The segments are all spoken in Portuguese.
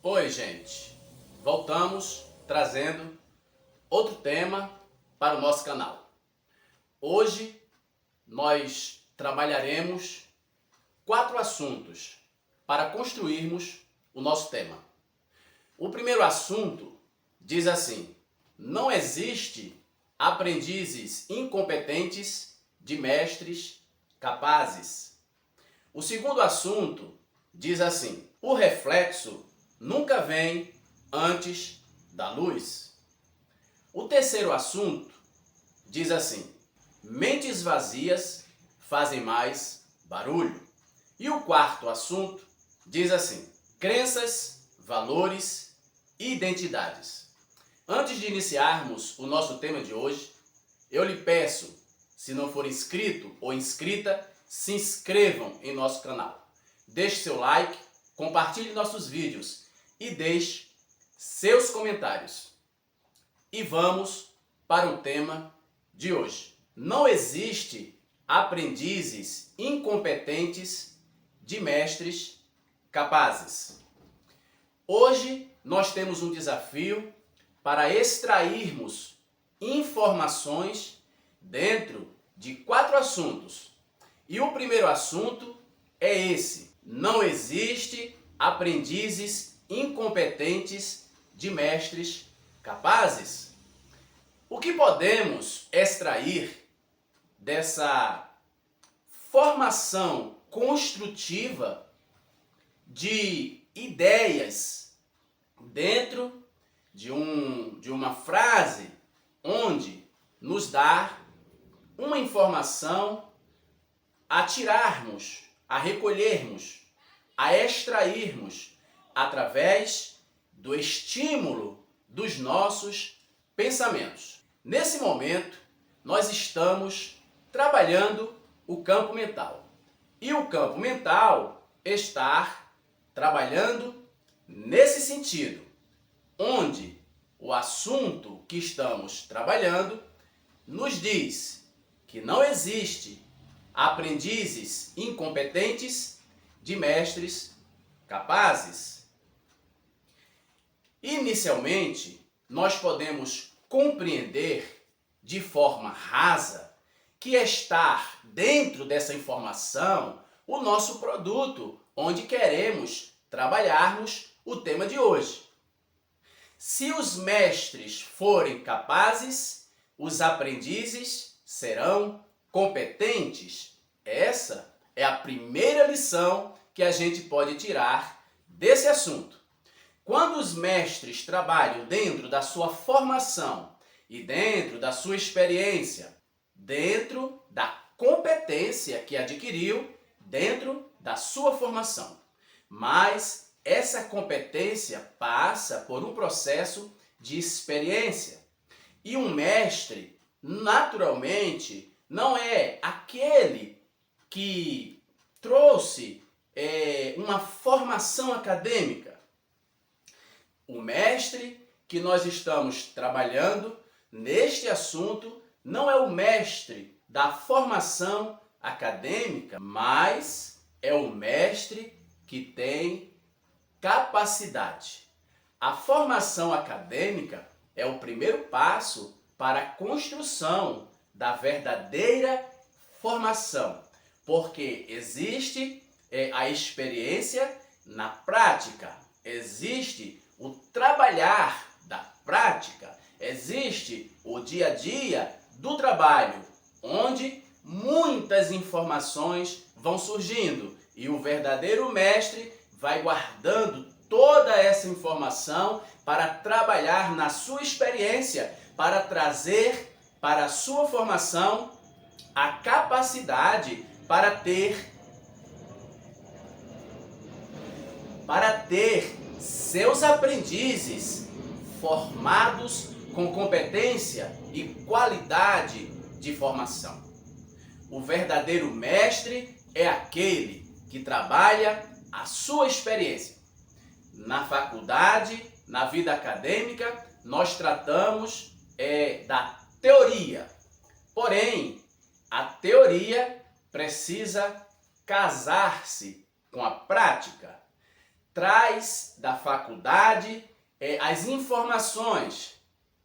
Oi, gente! Voltamos trazendo outro tema para o nosso canal. Hoje nós trabalharemos 4 assuntos para construirmos o nosso tema. O primeiro assunto diz assim: não existe aprendizes incompetentes de mestres capazes. O segundo assunto diz assim: o reflexo nunca vem antes da luz. O terceiro assunto diz assim: mentes vazias fazem mais barulho. E o quarto assunto diz assim: crenças, valores e identidades. Antes de iniciarmos o nosso tema de hoje, eu lhe peço, se não for inscrito ou inscrita, se inscrevam em nosso canal. Deixe seu like, compartilhe nossos vídeos e deixe seus comentários. E vamos para o tema de hoje. Não existe aprendizes incompetentes de mestres capazes. Hoje nós temos um desafio para extrairmos informações dentro de 4 assuntos. E o primeiro assunto é esse: não existe aprendizes incompetentes de mestres capazes. O que podemos extrair dessa formação construtiva de ideias dentro de uma frase onde nos dá uma informação a tirarmos, a recolhermos, a extrairmos através do estímulo dos nossos pensamentos. Nesse momento, nós estamos trabalhando o campo mental. E o campo mental está trabalhando nesse sentido, onde o assunto que estamos trabalhando nos diz que não existe aprendizes incompetentes de mestres capazes. Inicialmente, nós podemos compreender de forma rasa que estar dentro dessa informação o nosso produto, onde queremos trabalharmos o tema de hoje. Se os mestres forem capazes, os aprendizes serão competentes. Essa é a primeira lição que a gente pode tirar desse assunto. Quando os mestres trabalham dentro da sua formação e dentro da sua experiência, dentro da competência que adquiriu dentro da sua formação. Mas essa competência passa por um processo de experiência. E um mestre, naturalmente, não é aquele que trouxe uma formação acadêmica. O mestre que nós estamos trabalhando neste assunto não é o mestre da formação acadêmica, mas é o mestre que tem capacidade. A formação acadêmica é o primeiro passo para a construção da verdadeira formação, porque existe a experiência na prática, existe o trabalhar da prática, existe o dia a dia do trabalho, onde muitas informações vão surgindo e o verdadeiro mestre vai guardando toda essa informação para trabalhar na sua experiência, para trazer para a sua formação a capacidade para ter seus aprendizes formados com competência e qualidade de formação. O verdadeiro mestre é aquele que trabalha a sua experiência. Na faculdade, na vida acadêmica, nós tratamos da teoria. Porém, a teoria precisa casar-se com a prática. traz da faculdade as informações,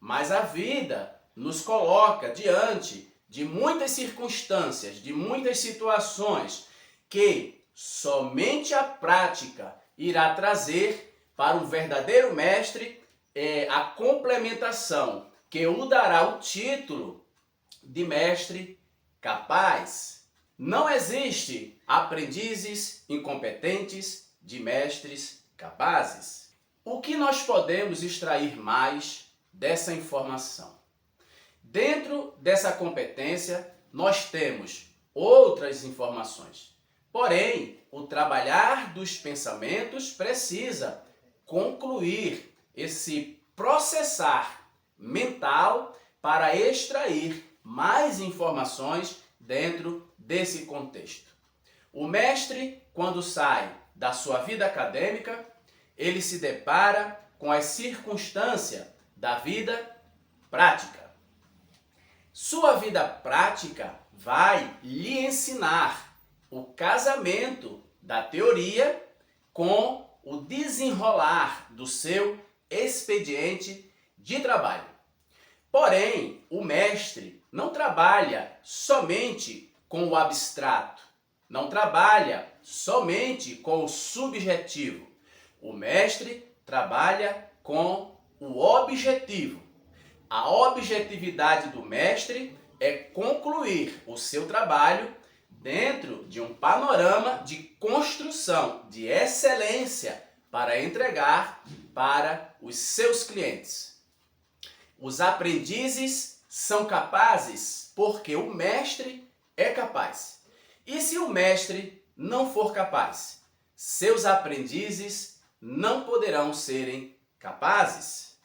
mas a vida nos coloca diante de muitas circunstâncias, de muitas situações que somente a prática irá trazer para um verdadeiro mestre a complementação que o dará o título de mestre capaz. Não existe aprendizes incompetentes de mestres capazes. O que nós podemos extrair mais dessa informação? Dentro dessa competência, nós temos outras informações. Porém, o trabalhar dos pensamentos precisa concluir esse processar mental para extrair mais informações dentro desse contexto. O mestre, quando sai da sua vida acadêmica, ele se depara com as circunstâncias da vida prática. Sua vida prática vai lhe ensinar o casamento da teoria com o desenrolar do seu expediente de trabalho. Porém, o mestre não trabalha somente com o abstrato, não trabalha somente com o subjetivo. O mestre trabalha com o objetivo. A objetividade do mestre é concluir o seu trabalho dentro de um panorama de construção de excelência para entregar para os seus clientes. Os aprendizes são capazes porque o mestre é capaz. E se o mestre não for capaz, seus aprendizes não poderão serem capazes.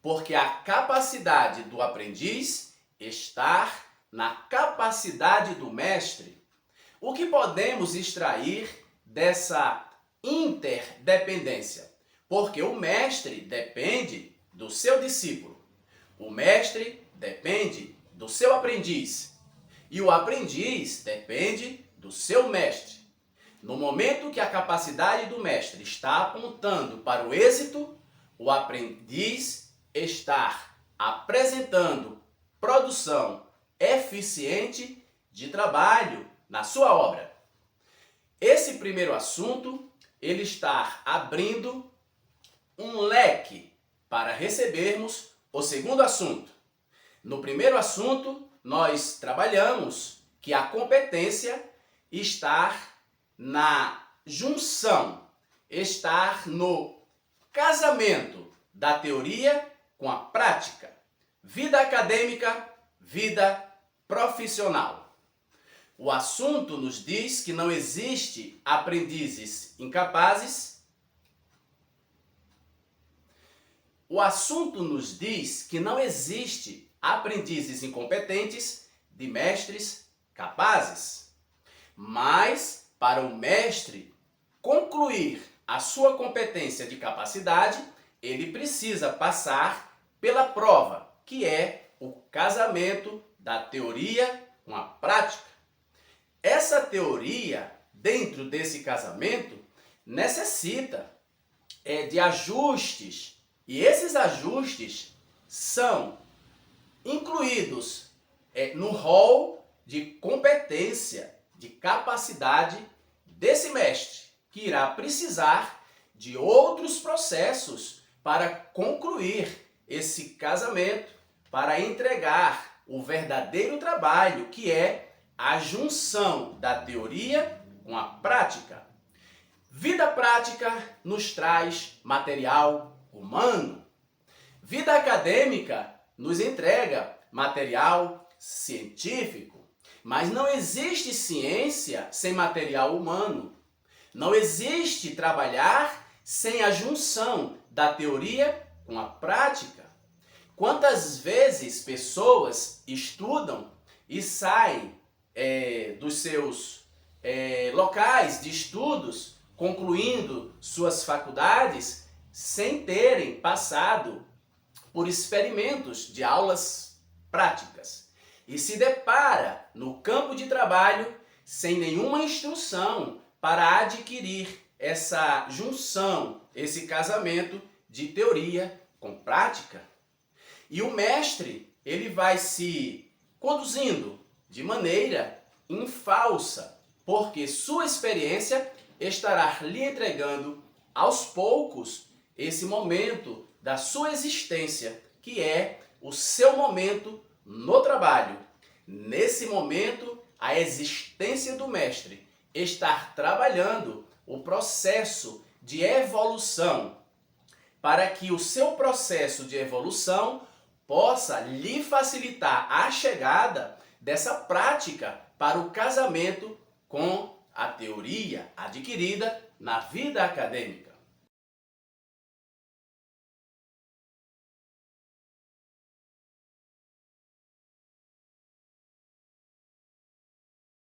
Porque a capacidade do aprendiz está na capacidade do mestre. O que podemos extrair dessa interdependência? Porque o mestre depende do seu discípulo. O mestre depende do seu aprendiz. E o aprendiz depende do seu mestre. No momento que a capacidade do mestre está apontando para o êxito, o aprendiz está apresentando produção eficiente de trabalho na sua obra. Esse primeiro assunto, ele está abrindo um leque para recebermos o segundo assunto. No primeiro assunto, nós trabalhamos que a competência está na junção, está no casamento da teoria com a prática. Vida acadêmica, vida profissional. O assunto nos diz que não existe aprendizes incapazes. O assunto nos diz que não existe aprendizes incompetentes de mestres capazes. Mas, para o mestre concluir a sua competência de capacidade, ele precisa passar pela prova, que é o casamento da teoria com a prática. Essa teoria, dentro desse casamento, necessita de ajustes. E esses ajustes são incluídos no rol de competência, de capacidade desse mestre, que irá precisar de outros processos para concluir esse casamento, para entregar o verdadeiro trabalho, que é a junção da teoria com a prática. Vida prática nos traz material humano. Vida acadêmica nos entrega material científico. Mas não existe ciência sem material humano. Não existe trabalhar sem a junção da teoria com a prática. Quantas vezes pessoas estudam e saem dos seus locais de estudos, concluindo suas faculdades, sem terem passado por experimentos de aulas práticas. E se depara no campo de trabalho sem nenhuma instrução para adquirir essa junção, esse casamento de teoria com prática. E o mestre, ele vai se conduzindo de maneira infalsa, porque sua experiência estará lhe entregando aos poucos esse momento da sua existência, que é o seu momento no trabalho. Nesse momento, a existência do mestre estar trabalhando o processo de evolução, para que o seu processo de evolução possa lhe facilitar a chegada dessa prática para o casamento com a teoria adquirida na vida acadêmica.